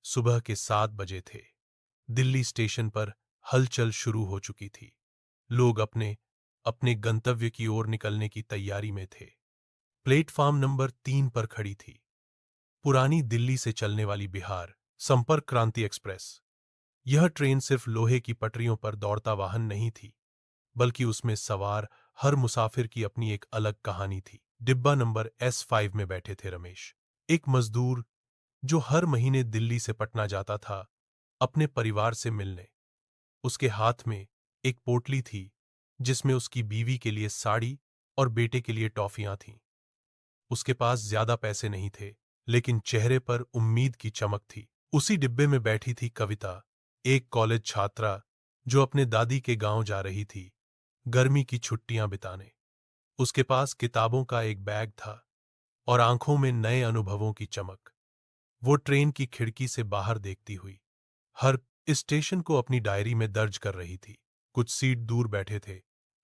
सुबह के 7 बजे थे। दिल्ली स्टेशन पर हलचल शुरू हो चुकी थी। लोग अपने अपने गंतव्य की ओर निकलने की तैयारी में थे। प्लेटफार्म नंबर 3 पर खड़ी थी पुरानी दिल्ली से चलने वाली बिहार संपर्क क्रांति एक्सप्रेस। यह ट्रेन सिर्फ लोहे की पटरियों पर दौड़ता वाहन नहीं थी, बल्कि उसमें सवार हर मुसाफिर की अपनी एक अलग कहानी थी। डिब्बा नंबर S5 में बैठे थे रमेश, एक मजदूर जो हर महीने दिल्ली से पटना जाता था अपने परिवार से मिलने। उसके हाथ में एक पोटली थी जिसमें उसकी बीवी के लिए साड़ी और बेटे के लिए टॉफियां थीं। उसके पास ज्यादा पैसे नहीं थे, लेकिन चेहरे पर उम्मीद की चमक थी। उसी डिब्बे में बैठी थी कविता, एक कॉलेज छात्रा जो अपने दादी के गांव जा रही थी गर्मी की छुट्टियां बिताने। उसके पास किताबों का एक बैग था और आंखों में नए अनुभवों की चमक। वो ट्रेन की खिड़की से बाहर देखती हुई हर स्टेशन को अपनी डायरी में दर्ज कर रही थी। कुछ सीट दूर बैठे थे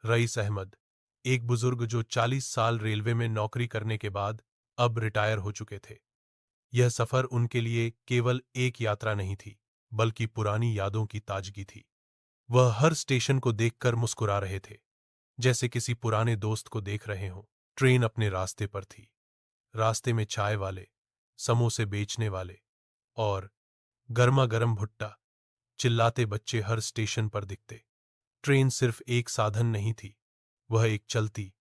रईस अहमद, एक बुजुर्ग जो 40 साल रेलवे में नौकरी करने के बाद अब रिटायर हो चुके थे। यह सफर उनके लिए केवल एक यात्रा नहीं थी, बल्कि पुरानी यादों की ताजगी थी। वह हर स्टेशन को देखकर मुस्कुरा रहे थे, जैसे किसी पुराने दोस्त को देख रहे हों। ट्रेन अपने रास्ते पर थी। रास्ते में चाय वाले, समोसे बेचने वाले और गर्मा गर्म भुट्टा चिल्लाते बच्चे हर स्टेशन पर दिखते। ट्रेन सिर्फ एक साधन नहीं थी, वह एक चलती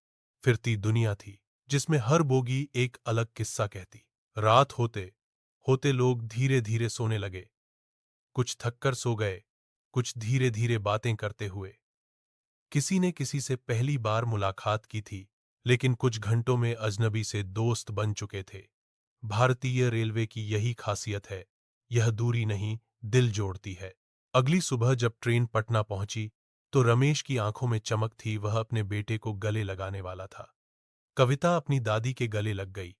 फिरती दुनिया थी जिसमें हर बोगी एक अलग किस्सा कहती। रात होते होते लोग धीरे धीरे सोने लगे। कुछ थककर सो गए, कुछ धीरे धीरे बातें करते हुए। किसी ने किसी से पहली बार मुलाकात की थी, लेकिन कुछ घंटों में अजनबी से दोस्त बन चुके थे। भारतीय रेलवे की यही खासियत है, यह दूरी नहीं, दिल जोड़ती है। अगली सुबह जब ट्रेन पटना पहुंची तो रमेश की आंखों में चमक थी। वह अपने बेटे को गले लगाने वाला था। कविता अपनी दादी के गले लग गई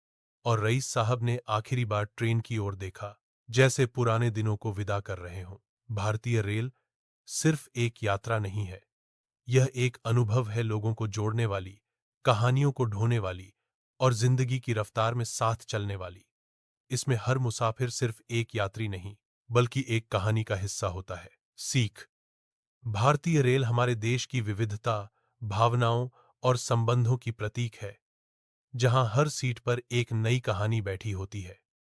और रईस साहब ने आखिरी बार ट्रेन की ओर देखा, जैसे पुराने दिनों को विदा कर रहे हों। भारतीय रेल सिर्फ एक यात्रा नहीं है, यह एक अनुभव है, लोगों को जोड़ने वाली, कहानियों को ढोने वाली और जिंदगी की रफ्तार में साथ चलने वाली। इसमें हर मुसाफिर सिर्फ एक यात्री नहीं, बल्कि एक कहानी का हिस्सा होता है। सीख। भारतीय रेल हमारे देश की विविधता, भावनाओं और संबंधों की प्रतीक है, जहां हर सीट पर एक नई कहानी बैठी होती है।